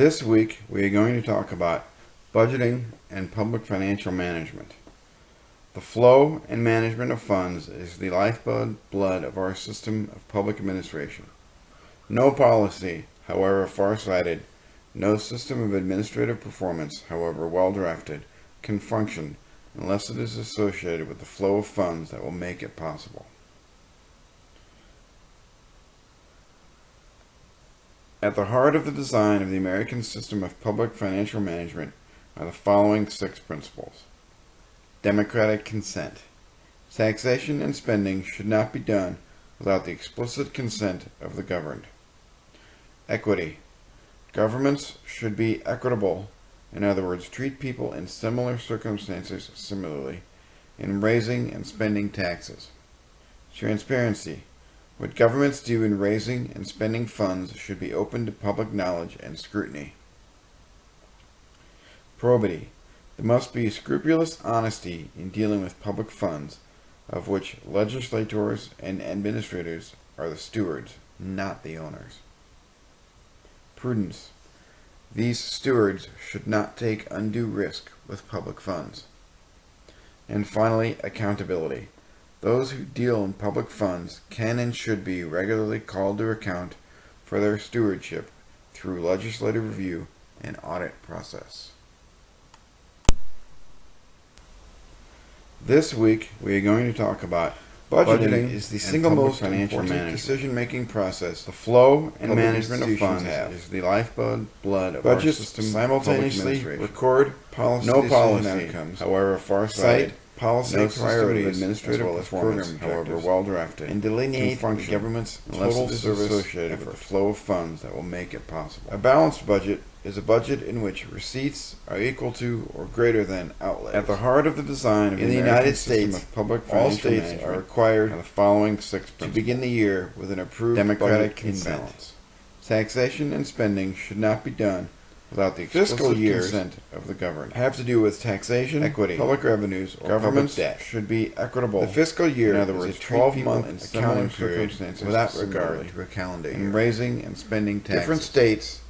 This week, we are going to talk about budgeting and public financial management. The flow and management of funds is the lifeblood of our system of public administration. No policy, however far-sighted, no system of administrative performance, however well-drafted, can function unless it is associated with the flow of funds that will make it possible. At the heart of the design of the American system of public financial management are the following 6 principles. Democratic consent. Taxation and spending should not be done without the explicit consent of the governed. Equity. Governments should be equitable, in other words, treat people in similar circumstances similarly, in raising and spending taxes. Transparency. What governments do in raising and spending funds should be open to public knowledge and scrutiny. Probity. There must be scrupulous honesty in dealing with public funds, of which legislators and administrators are the stewards, not the owners. Prudence. These stewards should not take undue risk with public funds. And finally, accountability. Those who deal in public funds can and should be regularly called to account for their stewardship through legislative review and audit process. This week, we are going to talk about budgeting is the single most important decision-making process. The flow and management of funds is the lifeblood of our system. Simultaneously record no policy outcomes, however far-sighted, policy priorities, administrative performance, however well-drafted, and delineate the government's total service associated with the flow of funds that will make it possible. A balanced budget is a budget in which receipts are equal to or greater than outlays. At the heart of the design of the United States of public all states are required the following 6 principles. To begin the year with an approved democratic consent. Taxation and spending should not be done without the fiscal year consent of the governed. Have to do with taxation, equity, public revenues, or government debt. Should be equitable. The fiscal year, in other words, 12-month accounting period without regard to a calendar year. In raising and spending taxes. Different states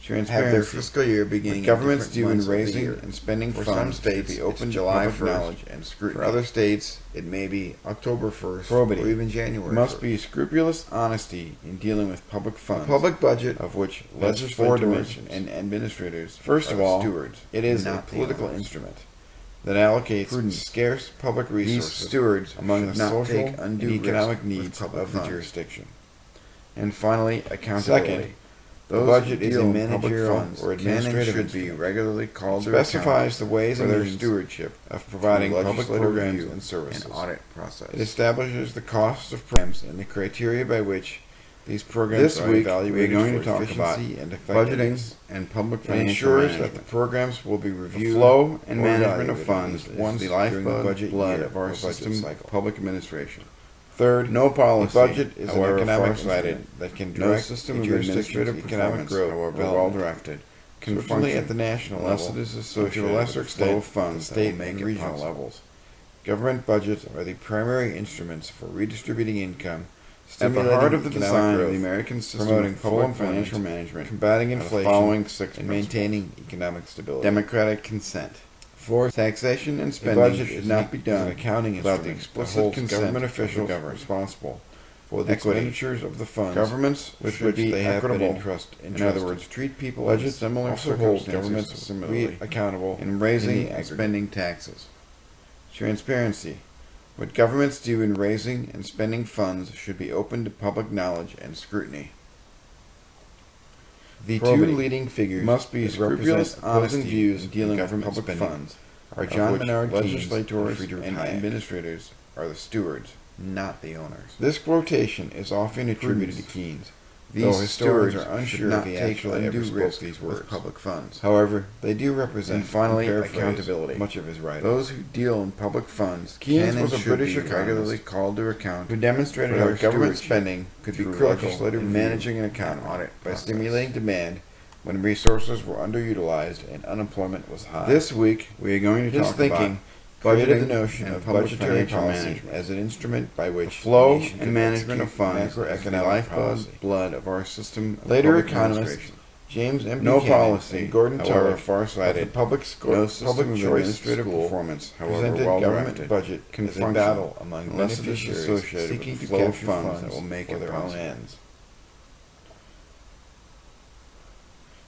have their fiscal year beginning. What governments do in raising and spending funds. For some states, be open to July 1st knowledge and scrutiny. For other states, it may be October 1st Probity. Or even January. There must be scrupulous honesty in dealing with public funds. A public budget, of which legislators and administrators first of all stewards. It is a political instrument that allocates scarce public resources. These stewards among the social and economic needs of the jurisdiction. And finally, accountability. Second, the budget is a managerial or administrative should be regularly called to account. Specifies the ways and means stewardship of providing public programs and services. And audit process. It establishes the costs of programs and the criteria by which these programs are evaluated. We are going to talk about budgeting and public financial management. Ensures that the programs will be reviewed. The flow and management of funds once the lifeblood of our system of public administration. Third, no policy. The budget is an economic instrument that can direct system of administrative economic growth, however well-drafted, can function at the national level, unless it is associated to a lesser extent funds state and regional levels. Government budgets are the primary instruments for redistributing income, stimulating at the heart of the design of the American system, promoting public financial management, combating inflation, following 6 and maintaining economic stability. Democratic consent. Fourth, taxation and spending budget should not be done accounting without the explicit consent government officials responsible for the expenditures of the funds. Governments with which they have been entrusted. In other words, treat people in similar circumstances governments similarly accountable in raising and spending taxes. Transparency. What governments do in raising and spending funds should be open to public knowledge and scrutiny. The Probity. 2 leading figures must be scrupulous, honest views in dealing with public funds. Are John Menard legislators and administrators are the stewards, not the owners. This quotation is often attributed to Keynes. These stewards are unsure if he actually ever spoke these words with public funds. However, they do represent, and finally, accountability. Much of his writing. Those who deal in public funds Keynes was a British regularly called to account who demonstrated how government spending could be critical in managing an account audit by stimulating demand when resources were underutilized and unemployment was high. This week, we are going to talk about created the notion of budgetary policy as an instrument by which the flow and management of funds is the lifeblood of our system. Later economists James M. No Buchanan policy, and Gordon however Teller, farsighted, public choice administrative performance, however presented well government drafted, budget can as a function battle among unless it is beneficiaries associated seeking with to the flow of capture funds that will make for it their own possible. ends.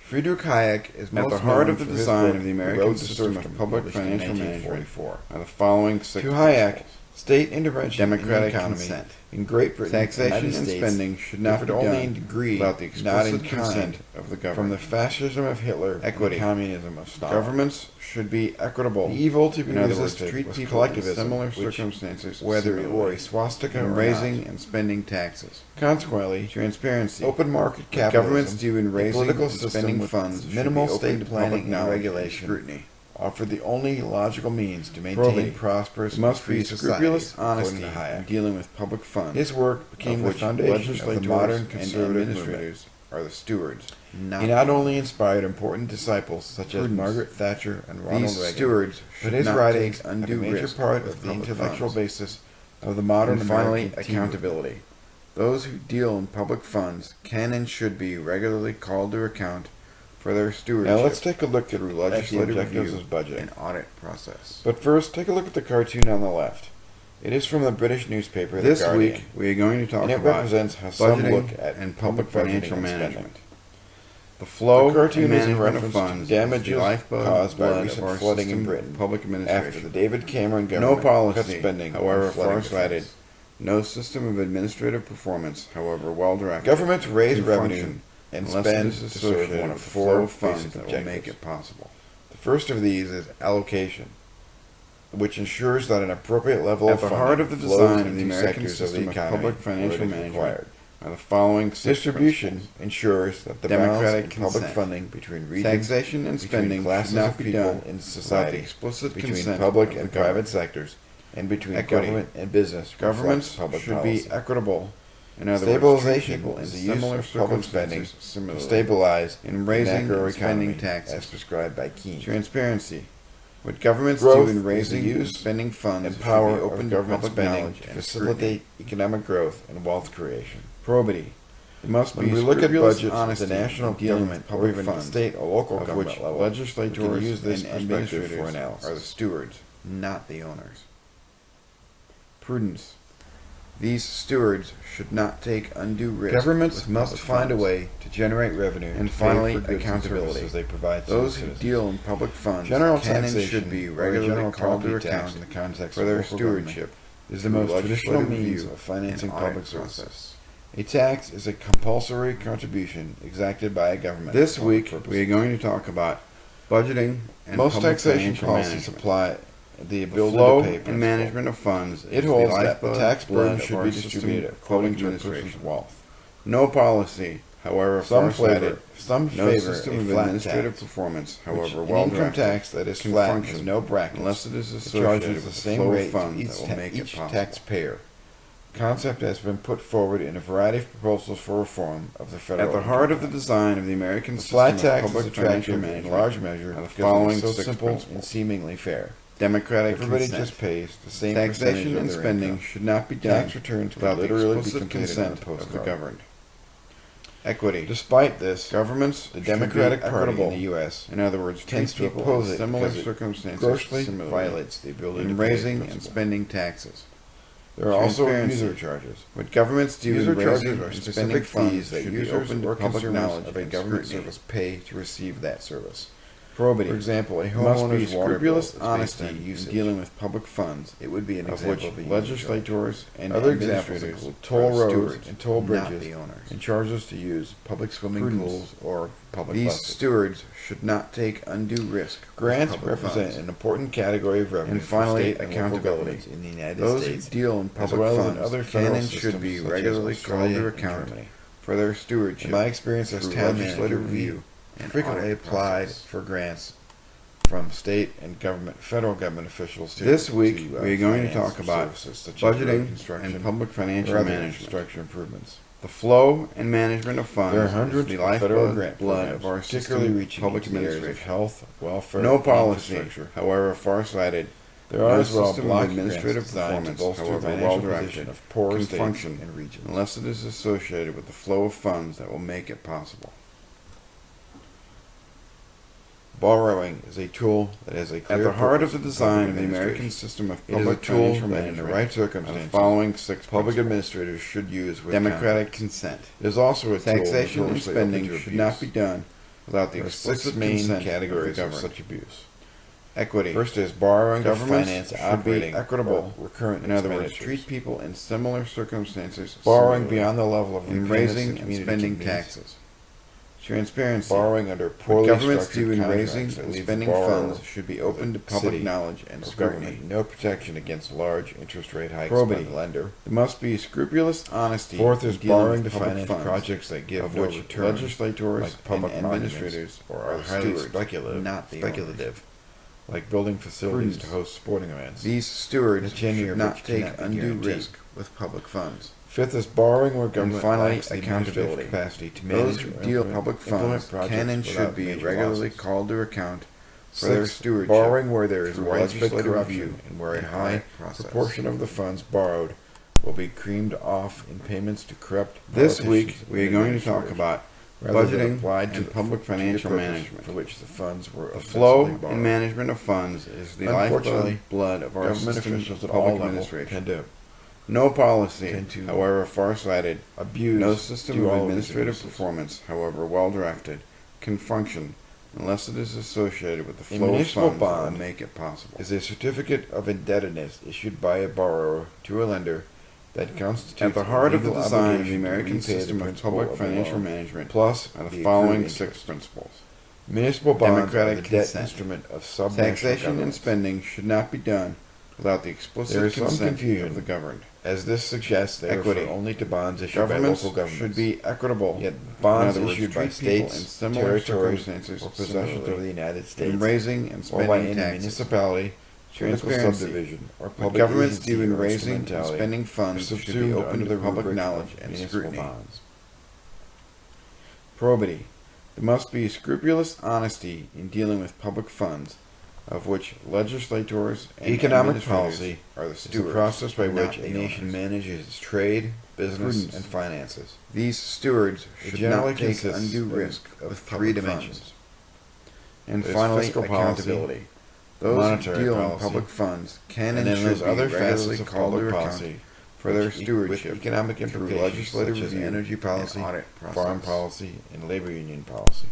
Friedrich Hayek is most at the heart of the known for his design work, of the The American Road to system Serfdom, of public published in financial 1944, management are the following six To Hayek, principles. state intervention Democratic in the economy consent. in Great Britain Taxation and the and United States spending should not be differed only done in degree, without the not in explicit consent kind, of the from government. the fascism of Hitler Equity. and the communism of Stalin. Governments should be equitable. The evil to be In other words, resisted treat was people in collectivism, similar which, circumstances, whether it were a similarly, swastika in or raising not. and spending taxes. Consequently, Transparency. open market What capitalism, governments do in a raising political and system spending with funds should minimal be open state to planning public and knowledge regulation, scrutiny. offer the only logical means to maintain Probity. prosperous There must free be societies, scrupulous according honesty to in Hayek. dealing with public funds. His work became of the which foundation of the legislators modern and conservative administrators are the stewards. He not only inspired important disciples such as Prudence. Margaret Thatcher and Ronald These Reagan, stewards but should his not writings take have undue a major risk part with of the public intellectual funds. basis of the modern And finally, American accountability. Those who deal in public funds can and should be regularly called to account for their stewardship. Now let's take a look through at legislative the objectives review of budgeting. and audit process. But first, take a look at the cartoon on the left. It is from the British newspaper This The Guardian, week, we are going to talk and it about represents how some budgeting look at and public budgeting financial and management. spending. The flow The cartoon and is in management of reference to funds damages is the lifeblood caused by blood recent of our flooding in system Britain of public after administration. the David Cameron No government cut policy, spending however on flooding far-sighted, defense. no system of administrative performance, however well drafted, Governments raise can revenue function and unless spend it is to serve associated one of with the four flow of funds basic that will make objectives. it possible. The first of these is allocation, which ensures that an appropriate level At of the funding heart of the flows design of into the American sectors of system the of economy public financial where it is management required. are the following six Distribution principles. ensures that the Democratic balance in public consent. funding between regions, Taxation and between spending classes should not of be people done in without the society, explicit between consent public of the and government. private sectors, and between Equity. government and business. Governments reflects public should policy. be equitable. In other words, Stabilization treat people is in the use similar of public spending circumstances to similarly. stabilize in raising the macroeconomy and spending taxes. as prescribed by Keynes. Transparency. What governments Growth do in is the raising use and spending funds and should power be open of to government public spending knowledge to and facilitate scrutiny. economic growth and wealth creation. Probity. There must When be we look at scrupulous budgets at honesty the national in dealing government with or public even the funds, state or local of government which level, legislators we can use this and perspective for administrators analysis. are the stewards, not the owners. Prudence. These stewards should not take undue risk. Governments with must public find a funds. way to generate revenue And to finally, pay for goods and accountability. services they provide to Those the who citizens. deal in public funds General can and taxation, should be or a regularly general called to property tax account in the context for of their local stewardship is the through most traditional legislative means review of financing and audit public services. process. A tax is a compulsory contribution exacted by a government. This for public week, purposes. we are going to talk about budgeting and Most public taxation financial policies management. apply the The ability flow to pay and principle. management of funds It is holds the that the lifeblood tax burden blood of should our be system distributed of according public to a administration. person's wealth. No policy, however Some far-sighted, some no favor system a of flat administrative tax, performance, which however an well income drafted, tax that is can flat function has no brackets, unless it is it associated charges with the the same flow of rate to funds each, that will make it each possible. taxpayer. Concept has been put forward in a variety of proposals for reform of the federal At the heart of the income tax. design of the American The system flat of tax is public financial attractive in management large measure are the because following it is so six simple and principles. seemingly fair. Democratic Everybody consent. just pays the same Taxation percentage of and their spending income. should not be done Tax returns without could the literally be explicit completed on a consent of the postcard. governed. Equity. Despite this, Governments the should Democratic be Party in equitable. the U.S. In other words, tends treat to people oppose in it similar because it circumstances grossly similarly violates the ability to in pay raising and principle. spending taxes. There are also Transparency. user charges. What governments do User in charges raising are and specific spending funds fees that should be users open or to public consumers knowledge of a and government scrutiny. service pay to receive that service. Probity. For example, a There must be homeowner's water bill is scrupulous based honesty on in usage. dealing with public funds, It would be an of example which of a user charge. legislators and Other examples administrators include are toll roads stewards, and toll not bridges, the owners. and charges to use public swimming Prudence. pools or public These buses. stewards should not take undue risk. with Grants public represent funds. an important category of revenue And finally, for state and local accountability. governments in the United Those States, who deal in as public well as in funds other can federal and should systems be such as regularly called Australia to and account Germany. for their stewardship. In my experience as through town manager, legislative we review and frequently audit applied process. for grants from state and federal government officials. This week, we are going to finance talk about services such as road budgeting construction and public financial or other management. infrastructure improvements. The flow and management of funds There are is hundreds the of federal lifeblood grant blood programs, of our particularly system of reaching public into the areas of administration. health, welfare, No and policy, infrastructure. however far-sighted, There are no as well system of block administrative grants designed to performance, bolster the however financial well-drafted, position of poor can states function and regions. unless it is associated with the flow of funds that will make it possible. Borrowing is a tool that has a clear At the heart of purpose the in design public of the American administration. system of It is a public tool financial that, in management, the right the circumstances, following six public principles. administrators should use with Democratic confidence. consent. It is also a tool Taxation and notoriously spending open to should abuse. not be done without the There are explicit six main consent categories of of the government. such abuse. Equity. First is borrowing to Governments finance should operating be equitable. or recurrent In other words, expenditures. treat people in similar circumstances Borrowing similarly beyond the level of in repayments raising that and community spending needs. taxes. Transparency. Borrowing under What poorly governments structured do in contracts raising that and leaves spending the borrower funds should be or open the to public city knowledge and or scrutiny. government no protection against large interest rate hikes by Probity. the lender. There must be scrupulous honesty. Fourth is in dealing borrowing to with public finance funds, projects that give of no which return, legislators like public and monuments, administrators or are are highly stewards, speculative, not the speculative, like building facilities Prudence. to host sporting events. These stewards The tenure should of not which take cannot be undue guaranteed. risk with public funds. Fifth is borrowing where government finally, lacks the accountability. administrative capacity to Those manage who or deal implement public funds projects can and without should be major regularly losses. called to account for their Sixth, stewardship. borrowing where there is through widespread legislative corruption review and where a and high audit process. proportion of the funds borrowed will be creamed off in payments to corrupt This politicians week, and we are going to talk administrators, about rather than budgeting applied to and the public strategic financial purpose management. for which the funds were The flow ostensibly borrowed. and management of funds is the Unfortunately, lifeblood blood of our government system officials of at all public levels administration. tend to No policy, tend to however farsighted, abuse no system do of all of these administrative abuses. performance, however well directed, can function unless it is associated with the A flow of municipal funds that will bond make it possible. is a certificate of indebtedness issued by a borrower to a lender that constitutes At the heart of the legal design of the obligation to American repay the system of principal public of the financial loan, management plus are the the following accrued six interest. principles. Municipal bonds Democratic are the debt consent. instrument of subnational Taxation and governments. spending should not be done without the explicit There is some consent confusion. of the governed. As this suggests, they Equity. refer only to bonds issued by Governments local governments. should be equitable. Yet bonds in other words, issued by treat people states, in similar territories, circumstances or possessions similarly of the United States, in raising and or by spending any taxes. municipality, political Transparency. subdivision, or What public governments agency do in or raising and instrumentality spending are funds should be subsumed open under to the public rubric knowledge of and municipal scrutiny. bonds. Probity. There must be scrupulous honesty in dealing with public funds, of which legislators and Economic administrators policy are the is the stewards, process by not which a the nation owners. manages its trade, business, Prudence. and finances. These stewards It should generally not take consists undue of- risk of with three public dimensions. funds. And There's finally, fiscal policy, accountability. Those who monetary deal in policy, public funds can and and then should there's be other regularly facets of called to public account policy for their with stewardship economic through implications legislative such as review energy and policy, audit farm process. policy, and labor union policy.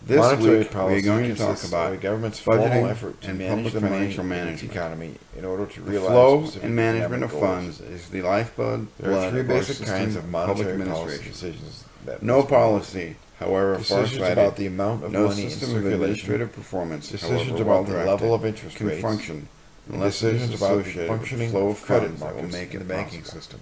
This Monetary week, we policy are going to talk consists about of a government's budgeting formal effort to and manage public the money financial in its management. economy in order to The realize flow specific and management economic of goals. funds is the lifeblood There are blood three of our basic system kinds of of public monetary policy administration. decisions that No must be made. policy, however Decisions about farsighted, the amount of no money in system of circulation, administrative performance, decisions however about the well-directed, level of interest can rates, function and unless it is decisions about the associated with the functioning flow of of credit funds that will markets make in it the banking possible. system.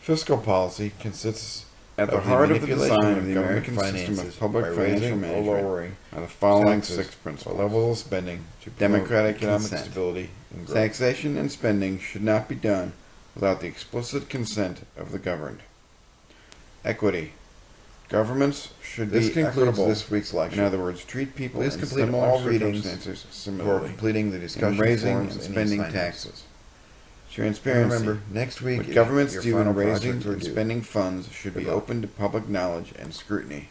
Fiscal policy consists At the of heart of the manipulation design of the government American system finances of public by financial raising or management lowering are the following taxes six or principles. levels of spending to promote Democratic economic consent. stability and growth. Taxation and spending should not be done without the explicit consent of the governed. Equity. Governments should This be concludes equitable. this week's lecture. In other words, treat people Please in complete similar all readings circumstances for similarly completing the discussion in raising forms and and spending assignments. taxes. And Transparency. remember, next week What is governments your do in final raising project and review. spending funds should Good be luck. open to public knowledge and scrutiny.